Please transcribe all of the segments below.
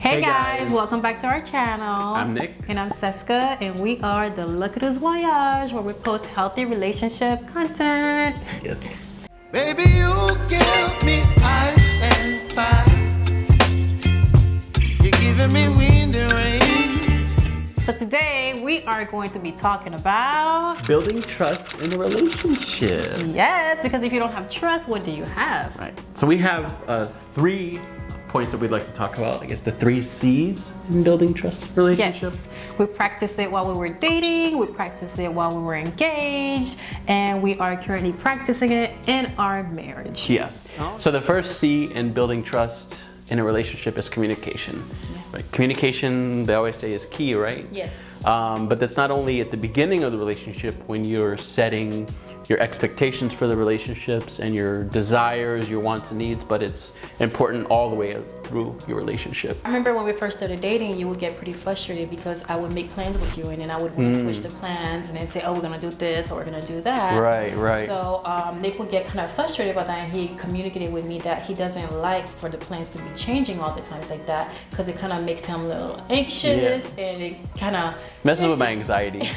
Hey guys, welcome back to our channel. I'm Nick. And I'm Seska, and we are the Look at Us Voyage, where we post healthy relationship content. Yes. Baby, you give me ice and fire. You're giving me wind and rain. So today we are going to be talking about Building trust in a relationship. yes, because if you don't have trust, what do you have? Right. So we have 3 points that we'd like to talk about. I guess the 3 C's in building trust in a relationship. Yes, we practiced it while we were dating, we practiced it while we were engaged, and we are currently practicing it in our marriage. Yes. So the first C in building trust in a relationship is communication. Right. Communication, they always say, is key, right? Yes. But that's not only at the beginning of the relationship when you're setting your expectations for the relationships and your desires, your wants and needs, but it's important all the way through your relationship. I remember when we first started dating, you would get pretty frustrated because I would make plans with you and then I would want to switch the plans and then say, oh, we're gonna do this or we're gonna do that. Right. So Nick would get kind of frustrated about that, and he communicated with me that he doesn't like for the plans to be changing all the times like that because it kind of makes him a little anxious and it kind of messes with my anxiety.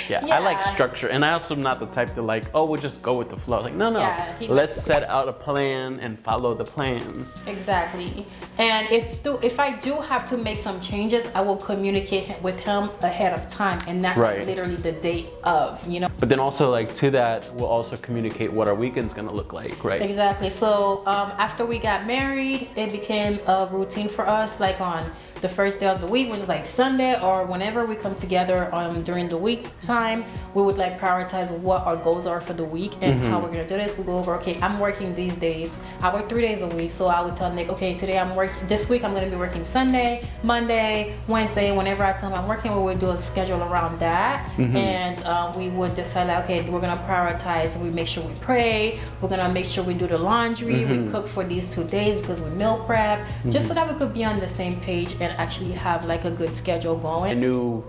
I like Yeah. structure, and I also am not the type to like, oh, we'll just go with the flow. Like, no, Yeah, he let's likes- set out a plan and follow the plan. Exactly. And if I do have to make some changes, I will communicate with him ahead of time and not Right. literally the date of, you know. But then also, like, to that, we'll also communicate what our weekend's gonna look like, right? Exactly. So after we got married, it became a routine for us. Like on the first day of the week, which is like Sunday, or whenever we come together during the week time, we would like prioritize what our goals are for the week and how we're gonna do this. We go over, okay, I'm working these days. I work 3 days a week, so I would tell Nick, okay, today I'm working. This week I'm gonna be working Sunday, Monday, Wednesday. Whenever I tell him I'm working, we would do a schedule around that, and we would decide like, okay, we're gonna prioritize. We make sure we pray. We're gonna make sure we do the laundry. We cook for these 2 days because we meal prep, just so that we could be on the same page and actually have like a good schedule going. I knew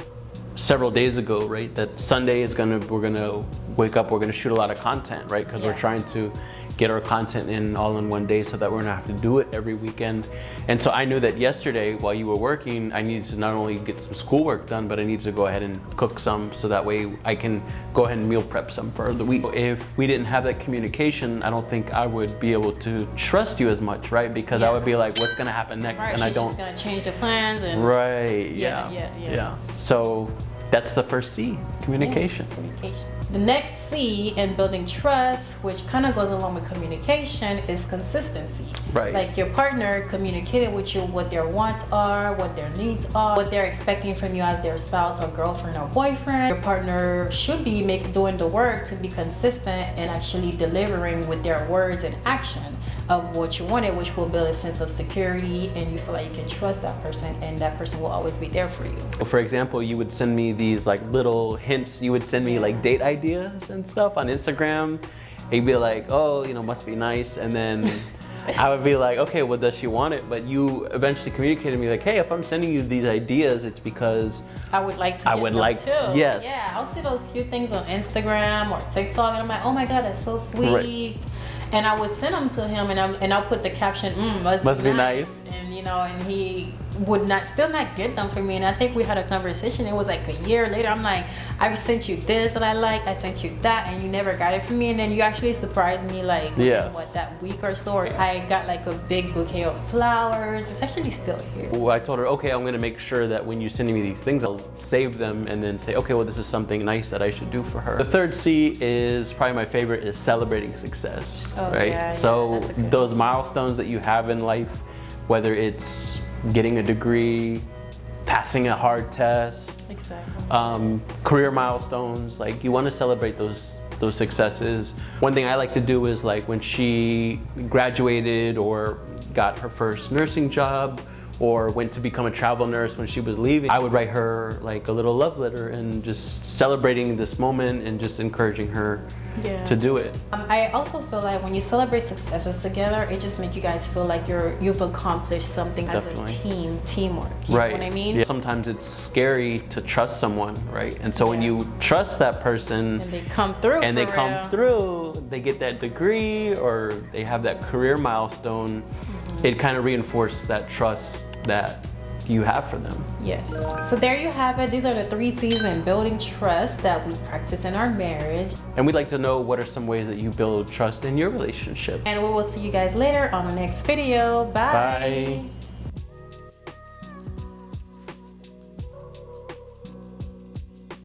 several days ago, right, that Sunday is we're gonna wake up, we're gonna shoot a lot of content, right, because we're trying to get our content in all in one day so that we're gonna have to do it every weekend. And so I knew that yesterday while you were working, I needed to not only get some schoolwork done, but I needed to go ahead and cook some so that way I can go ahead and meal prep some for the week. If we didn't have that communication, I don't think I would be able to trust you as much, right? Because I would be like, what's gonna happen next? Right, and she's I don't just gonna change the plans and Right, Yeah. So that's the first C, communication. communication. The next C in building trust, which kind of goes along with communication, is consistency. Right. Like your partner communicated with you what their wants are, what their needs are, what they're expecting from you as their spouse or girlfriend or boyfriend. Your partner should be doing the work to be consistent and actually delivering with their words and action of what you wanted, which will build a sense of security and you feel like you can trust that person and that person will always be there for you. For example, you would send me these like little hints. You would send me like date ideas and stuff on Instagram. And you'd be like, oh, must be nice. And then I would be like, okay, well, does she want it? But you eventually communicated to me like, hey, if I'm sending you these ideas, it's because I would like to get them too. Yes. Yeah, I'll see those cute things on Instagram or TikTok and I'm like, oh my God, that's so sweet. Right. And I would send them to him and I'll put the caption, must be nice. And and he would still not get them for me. And I think we had a conversation. It was like a year later. I'm like, I've sent you this that I like. I sent you that, and you never got it from me. And then you actually surprised me, like, within, that week or so. I got like a big bouquet of flowers. It's actually still here. Well, I told her, okay, I'm gonna make sure that when you send me these things, I'll save them and then say, okay, well, this is something nice that I should do for her. The third C is probably my favorite, is celebrating success, right? Yeah, so that's a good those milestones that you have in life, whether it's getting a degree, passing a hard test, Exactly. career milestones, like you want to celebrate those successes. One thing I like to do is like when she graduated or got her first nursing job or went to become a travel nurse when she was leaving, I would write her like a little love letter and just celebrating this moment and just encouraging her to do it. I also feel like when you celebrate successes together, it just makes you guys feel like you've accomplished something Definitely. as a teamwork. You know what I mean? Yeah. Sometimes it's scary to trust someone, right? And so when you trust that person And they come through. and they for come real. through, they get that degree or they have that career milestone, it kind of reinforces that trust that you have for them. Yes. So there you have it. These are the 3 C's in building trust that we practice in our marriage. And we'd like to know what are some ways that you build trust in your relationship. And we will see you guys later on the next video. Bye. Bye.